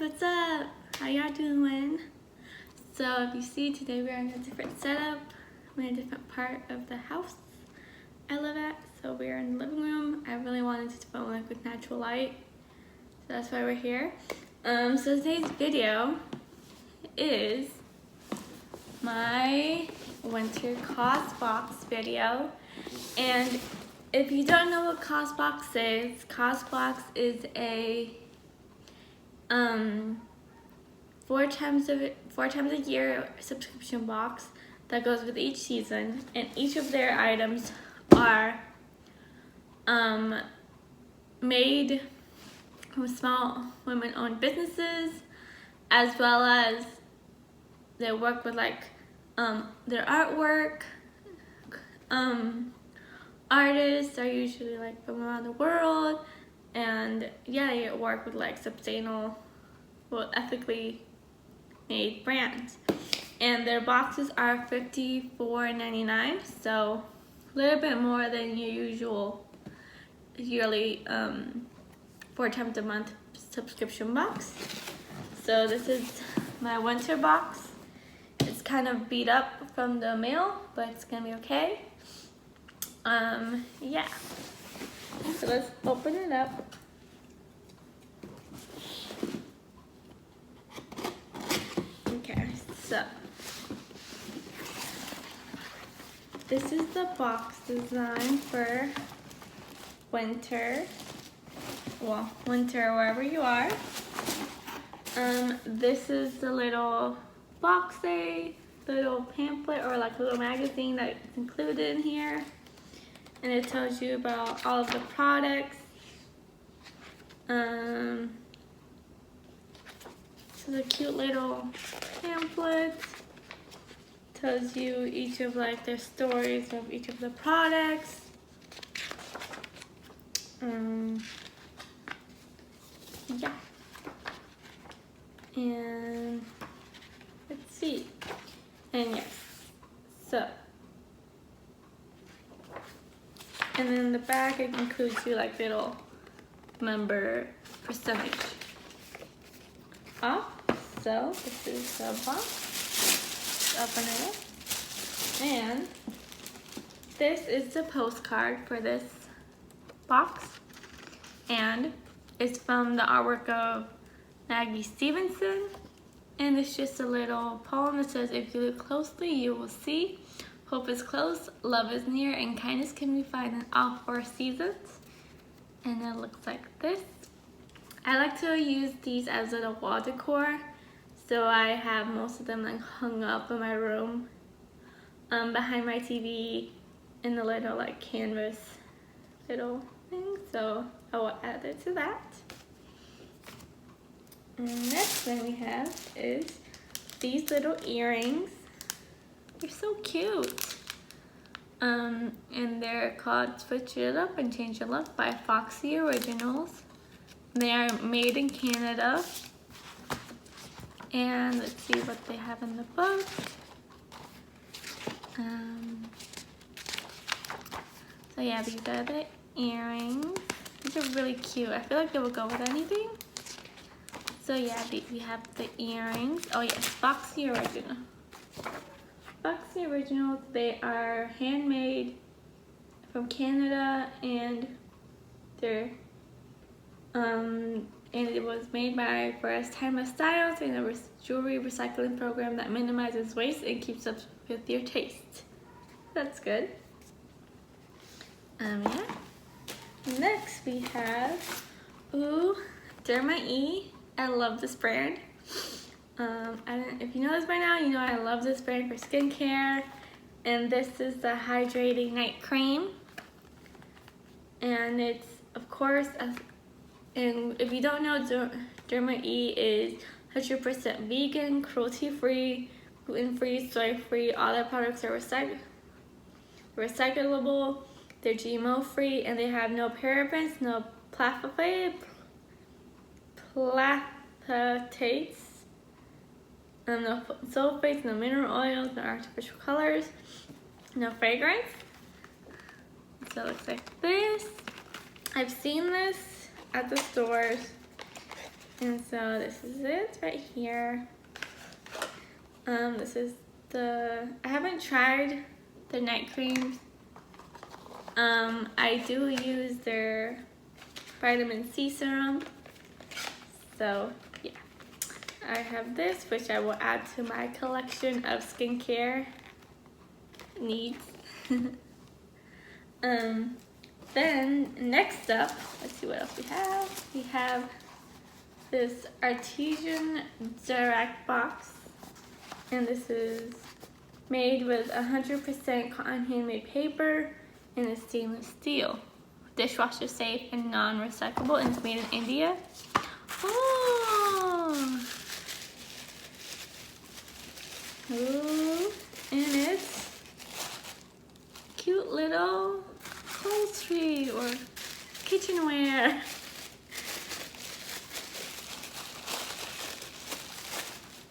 what's up? How y'all doing? So if you see, today we're in a different setup. We're in a different part of the house I live at. So we're in the living room. I really wanted to film like with natural light, so that's why we're here. So today's video is my winter Causebox video. And if you don't know what Causebox is a four times a year subscription box that goes with each season, and each of their items are made from small women-owned businesses, as well as they work with like their artwork. Artists are usually like from around the world, and yeah, they work with like sustainable, ethically made brands. And their boxes are $54.99, so a little bit more than your usual yearly 4 times a month subscription box. So this is my winter box. It's kind of beat up from the mail, but it's gonna be okay. Yeah. So let's open it up. Okay, so this is the box design for winter. Well, winter wherever you are. This is the little box, little pamphlet or like a little magazine that's included in here. And it tells you about all of the products. So the cute little pamphlet tells you each of like the stories of each of the products. Yeah. And let's see. And yes, so. And then the back, it includes you like little member percentage off. So this is the box. Open it up. And this is the postcard for this box. And it's from the artwork of Maggie Stevenson. And it's just a little poem that says, "If you look closely, you will see. Hope is close, love is near, and kindness can be found in all 4 seasons." And it looks like this. I like to use these as little wall decor. So I have most of them like hung up in my room, behind my TV, in the little like canvas little thing. So I will add it to that. And the next thing we have is these little earrings. They're so cute. And they're called Switch It Up and Change Your Look by Foxy Originals. They are made in Canada. And let's see what they have in the book. So yeah, these are the earrings. These are really cute. I feel like they would go with anything. So yeah, we have the earrings. Oh yes, Foxy Original. Foxy Originals, they are handmade from Canada, and they're and it was made by First Timeless Styles in a jewelry recycling program that minimizes waste and keeps up with your taste. That's good. Yeah. Next we have Derma E. I love this brand. If you know this by now, you know I love this brand for skincare. And this is the Hydrating Night Cream. And it's, of course, and if you don't know, Derma E is 100% vegan, cruelty-free, gluten-free, soy-free. All their products are recyclable. They're GMO-free, and they have no parabens, no plastics, no sulfates, no mineral oils, no artificial colors, no fragrance. So it looks like this. I've seen this at the stores, And so this is it right here. This is I haven't tried the night creams. I do use their vitamin C serum. So yeah, I have this, which I will add to my collection of skincare needs. Then next up, let's see what else we have. We have this artisan direct box, and this is made with 100% cotton handmade paper and is stainless steel, dishwasher safe and non-recyclable, and it's made in India. Oh, ooh, and it's cute little upholstery or kitchenware.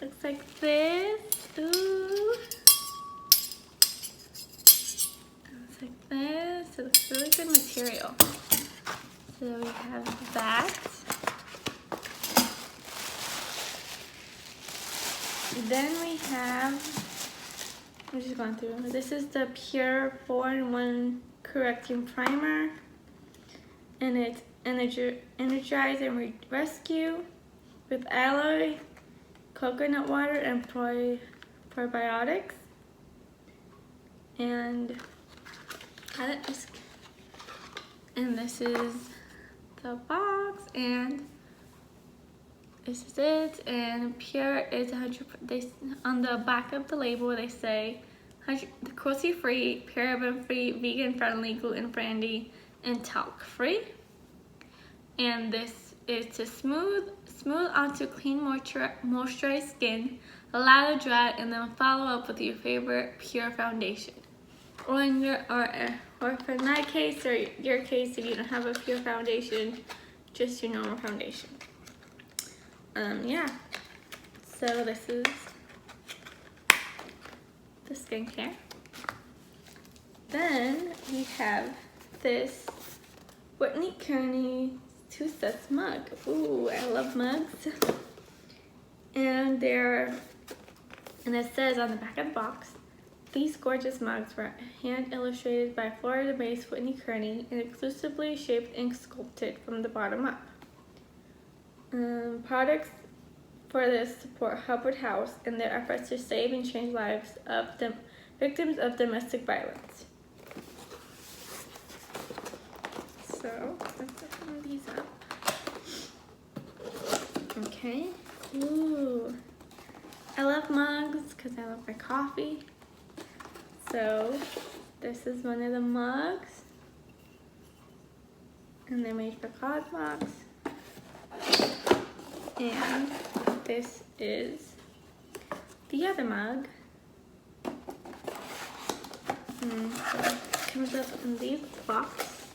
Looks like this. Ooh. Looks like this. It looks really good material. So we have that. Then we have, I'm just going through. This is the Pure 4-in-1 Correcting Primer, and it's Energize and Rescue with aloe, coconut water, and probiotics. And this is the box, and this is it. And Pure is 100%. On the back of the label they say cruelty-free, paraben-free, vegan-friendly, gluten-friendly, and talc-free. And this is to smooth onto clean, moisturized skin, allow to dry, and then follow up with your favorite Pure foundation. Or for my case, or your case, if you don't have a Pure foundation, just your normal foundation. Yeah. So this is the skincare. Then we have this Whitney Kearney two-set mug. Ooh, I love mugs. And it says on the back of the box, these gorgeous mugs were hand illustrated by Florida-based Whitney Kearney and exclusively shaped and sculpted from the bottom up. Products for this support Hubbard House in their efforts to save and change lives of victims of domestic violence. So let's open these up. Okay. Ooh. I love mugs because I love my coffee. So this is one of the mugs, and they're made for Causebox. And this is the other mug. So it comes up in these box,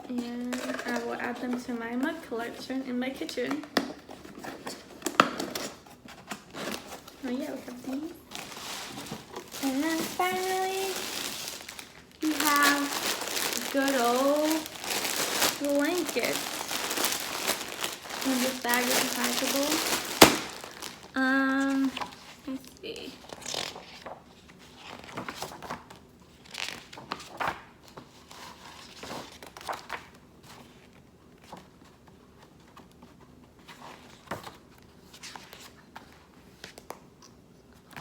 and I will add them to my mug collection in my kitchen. Oh yeah, we have these. And then finally, we have good old blankets. And this bag is recyclable. Let's see.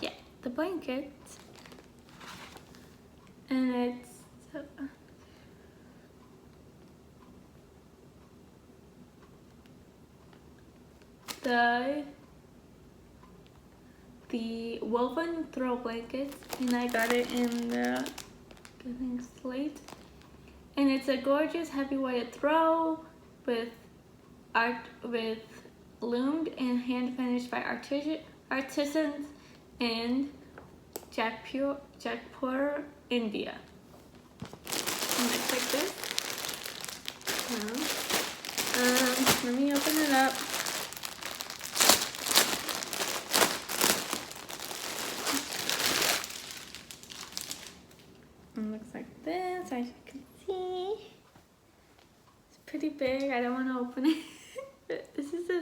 Yeah, the blanket. And it's the woven throw blankets, and I got it in the, I think, slate. And it's a gorgeous heavy-weighted throw with loomed and hand finished by artisans in Jaipur, India. And it's like this. Let me open it up. It looks like this, as you can see. It's pretty big, I don't want to open it. But this is it.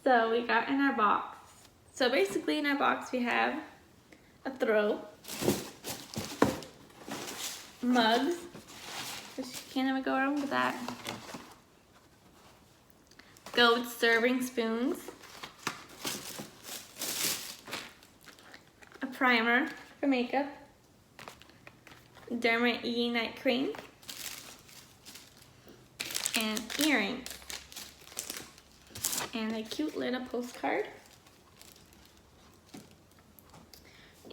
So we got in our box. So basically in our box we have a throw, mugs, which you can't ever go wrong with that, gold serving spoons, a primer for makeup, Derma E night cream, and earrings, and a cute little postcard.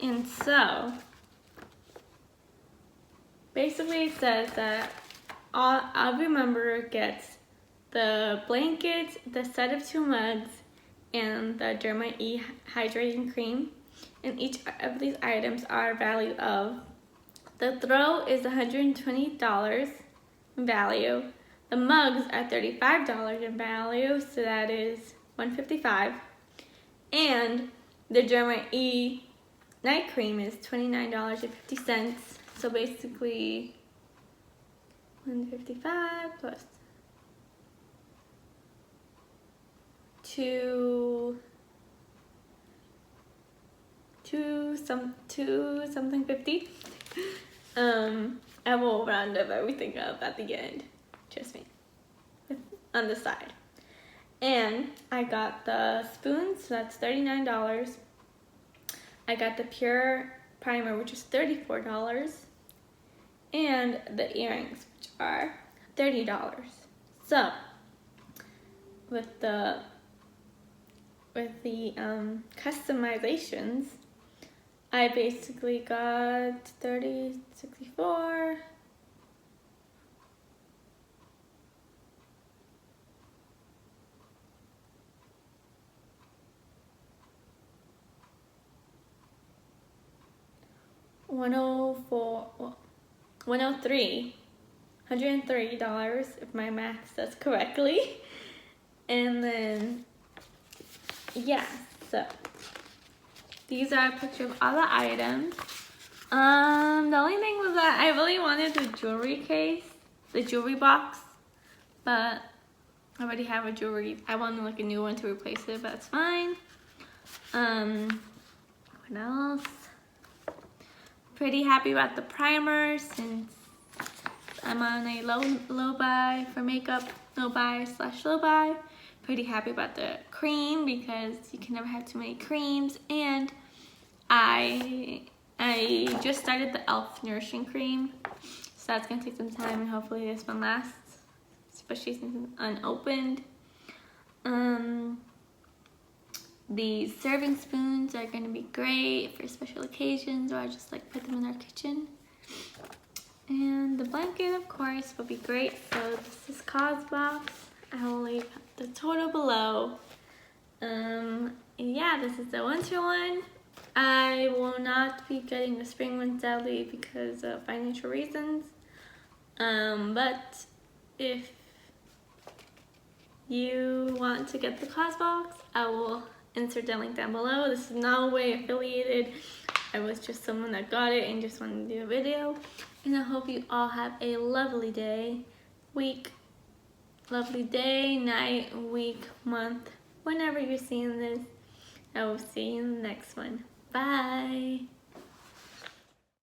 And so basically it says that every member gets the blankets, the set of 2 mugs, and the Derma E hydrating cream. And each of these items are value of, the throw is $120 in value. The mugs are $35 in value, so that is $155. And the Derma E night cream is $29.50. So basically $155 plus two something 50. I will round up everything up at the end. Trust me. On the side. And I got the spoons, so that's $39. I got the pure primer, which is $34. And the earrings, which are $30. So with the customizations, I basically got 30, 64, $103 if my math says correctly. And then yeah, so these are a picture of all the items. The only thing was that I really wanted the jewelry case, the jewelry box, but I already have a jewelry. I wanted like a new one to replace it, but that's fine. What else? Pretty happy about the primer since I'm on a low buy for makeup, no buy / low buy. Pretty happy about the cream because you can never have too many creams, and I just started the e.l.f. nourishing cream, so that's gonna take some time and hopefully this one lasts, especially since it's unopened. These serving spoons are gonna be great for special occasions, or I just like put them in our kitchen. And the blanket, of course, will be great. So this is Causebox. I will leave the total below. Yeah, this is the winter one. I will not be getting the spring one sadly because of financial reasons. But if you want to get the Causebox, I will insert the link down below. This is no way affiliated. I was just someone that got it and just wanted to do a video. And I hope you all have a lovely day, night, week, month, whenever you're seeing this. I will see you in the next one. Bye.